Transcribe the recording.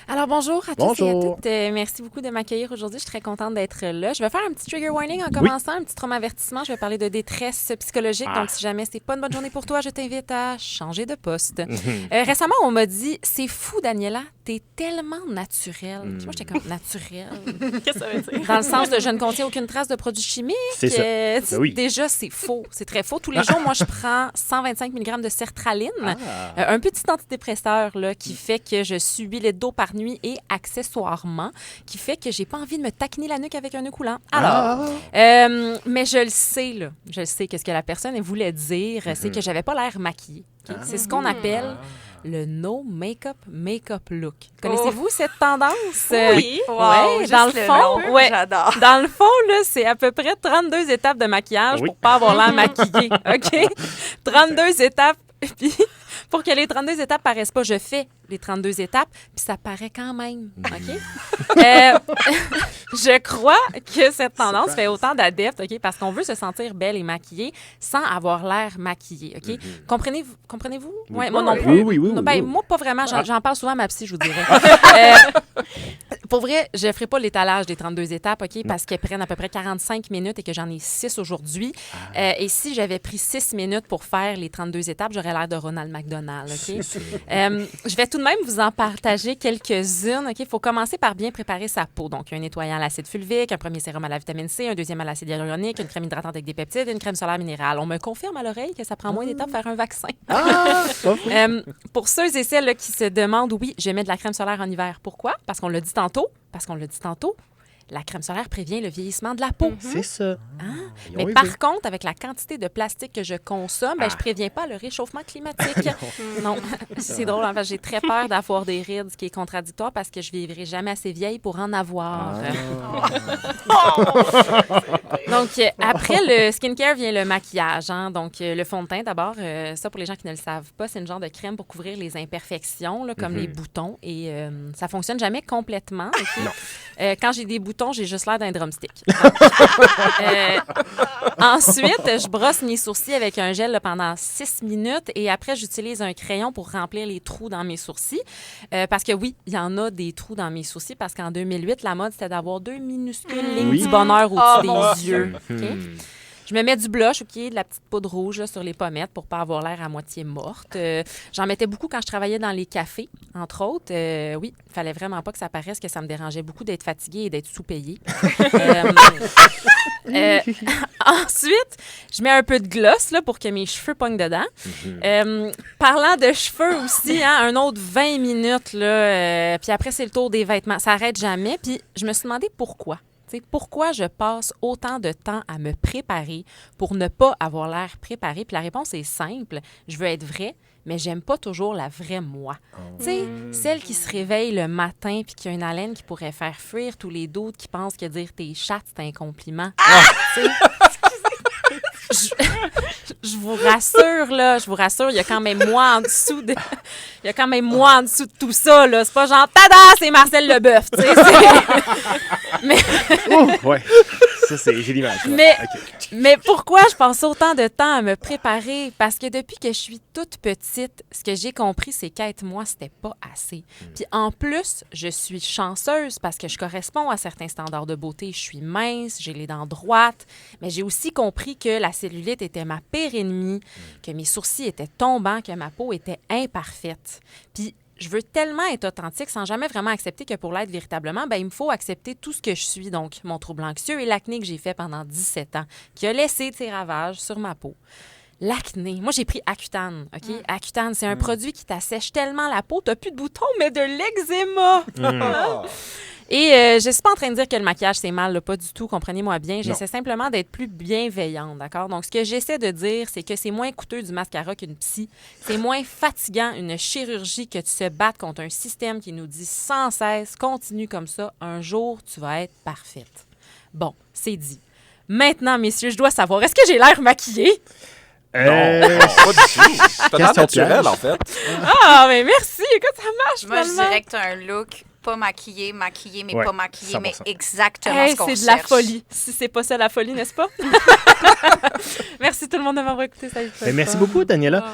Alors, bonjour à tous et à Bonjour. toutes. Merci beaucoup de m'accueillir aujourd'hui. Je suis très contente d'être là. Je vais faire un petit trigger warning en commençant, un petit trauma avertissement. Je vais parler de détresse psychologique. Donc, si jamais c'est pas une bonne journée pour toi, je t'invite à changer de poste. Récemment, on m'a dit, c'est fou, Daniela, t'es tellement naturelle. Puis moi, j'étais comme naturelle. Qu'est-ce que ça veut dire? Dans le sens de je ne contiens aucune trace de produits chimiques. C'est ça. Ben oui. Déjà, c'est faux. C'est très faux. Tous les jours, moi, je prends 125 mg de sertraline, un petit antidépresseur là, qui fait que je suis 8 litres d'eau par nuit et accessoirement, qui fait que j'ai pas envie de me taquiner la nuque avec un nœud coulant. Alors, mais je le sais, là. Je le sais que ce que la personne elle voulait dire, c'est que j'avais pas l'air maquillée. OK? C'est ce qu'on appelle le no make-up look. Connaissez-vous cette tendance? Oui. Ouais, Wow, dans le juste fond, nom, ouais. j'adore. Dans le fond, là, c'est à peu près 32 étapes de maquillage Oui. pour pas avoir l'air maquillée, OK? 32 étapes, puis pour que les 32 étapes paraissent pas, je fais les 32 étapes, puis ça paraît quand même, OK? Je crois que cette tendance fait autant d'adeptes, OK? Parce qu'on veut se sentir belle et maquillée sans avoir l'air maquillée, OK? Comprenez-vous? Ouais, moi non plus. Oui. Non, ben, moi, pas vraiment. J'en parle souvent à ma psy, je vous dirais. Pour vrai, je ne ferai pas l'étalage des 32 étapes, OK? Parce qu'elles prennent à peu près 45 minutes et que j'en ai 6 aujourd'hui. Et si j'avais pris 6 minutes pour faire les 32 étapes, j'aurais l'air de Ronald McDonald, OK? Je vais tout de même vous en partager quelques-unes, OK? Il faut commencer par bien préparer sa peau. Donc, un nettoyant à l'acide fulvique, un premier sérum à la vitamine C, un deuxième à l'acide hyaluronique, une crème hydratante avec des peptides, une crème solaire minérale. On me confirme à l'oreille que ça prend moins d'étapes faire un vaccin. Pour ceux et celles là, qui se demandent, oui, je mets de la crème solaire en hiver. Pourquoi? Parce qu'on l'a dit tantôt. La crème solaire prévient le vieillissement de la peau. C'est ça. Mais par contre, avec la quantité de plastique que je consomme, je préviens pas le réchauffement climatique. Non. C'est drôle. En fait, j'ai très peur d'avoir des rides, ce qui est contradictoire parce que je vivrai jamais assez vieille pour en avoir. Donc, après le skincare vient le maquillage. Hein? Donc, le fond de teint, d'abord, ça, pour les gens qui ne le savent pas, c'est une genre de crème pour couvrir les imperfections, là, comme les boutons. Et ça fonctionne jamais complètement. Okay? Quand j'ai des boutons, j'ai juste l'air d'un drumstick. Ensuite, je brosse mes sourcils avec un gel là, pendant 6 minutes et après, j'utilise un crayon pour remplir les trous dans mes sourcils. Parce que oui, il y en a des trous dans mes sourcils parce qu'en 2008, la mode, c'était d'avoir 2 minuscules lignes du bonheur au-dessus des yeux. Okay? Je me mets du blush, OK, de la petite poudre rouge là, sur les pommettes pour pas avoir l'air à moitié morte. J'en mettais beaucoup quand je travaillais dans les cafés, entre autres. Oui, il fallait vraiment pas que ça paraisse que ça me dérangeait beaucoup d'être fatiguée et d'être sous-payée. Ensuite, je mets un peu de gloss là, pour que mes cheveux pognent dedans. Parlant de cheveux aussi, hein, un autre 20 minutes. Là, puis après, c'est le tour des vêtements. Ça n'arrête jamais. Puis je me suis demandé pourquoi. T'sais, pourquoi je passe autant de temps à me préparer pour ne pas avoir l'air préparé? Puis la réponse est simple. Je veux être vraie, mais j'aime pas toujours la vraie moi. Tu sais, celle qui se réveille le matin puis qui a une haleine qui pourrait faire fuir tous les doutes qui pensent que dire t'es chatte, c'est un compliment. Je vous rassure, là, il y a quand même moi en dessous de... Il y a quand même moi en dessous de tout ça, là. C'est pas genre, tada, c'est Marcel Leboeuf, tu sais. Mais... Ouais. Ça, j'ai l'image. Mais pourquoi je passe autant de temps à me préparer? Parce que depuis que je suis toute petite, ce que j'ai compris, c'est qu'être moi, c'était pas assez. Puis en plus, je suis chanceuse parce que je corresponds à certains standards de beauté. Je suis mince, j'ai les dents droites, mais j'ai aussi compris que la cellulite était ma pire ennemie, que mes sourcils étaient tombants, que ma peau était imparfaite. Puis je veux tellement être authentique sans jamais vraiment accepter que pour l'être véritablement, il me faut accepter tout ce que je suis. Donc, mon trouble anxieux et l'acné que j'ai fait pendant 17 ans, qui a laissé ses ravages sur ma peau. L'acné. Moi, j'ai pris Accutane, OK? Accutane, c'est un produit qui t'assèche tellement la peau, t'as plus de boutons, mais de l'eczéma. Et je suis pas en train de dire que le maquillage, c'est mal, là, pas du tout, comprenez-moi bien. J'essaie simplement d'être plus bienveillante, d'accord? Donc, ce que j'essaie de dire, c'est que c'est moins coûteux du mascara qu'une psy. C'est moins fatigant une chirurgie que de se battre contre un système qui nous dit sans cesse, continue comme ça, un jour, tu vas être parfaite. Bon, c'est dit. Maintenant, messieurs, je dois savoir, est-ce que j'ai l'air maquillée? Non, pas du tout. T'as l'air naturel, en fait. Ah, mais merci! Écoute, ça marche, Moi, je finalement. dirais que t'as un look pas maquillé, mais Ouais, pas maquillé, 100%. mais exactement Hey, ce qu'on c'est de la cherche. folie. Si c'est pas ça, la folie, n'est-ce pas? Merci tout le monde de m'avoir écouté. Salut, Merci beaucoup, Daniela.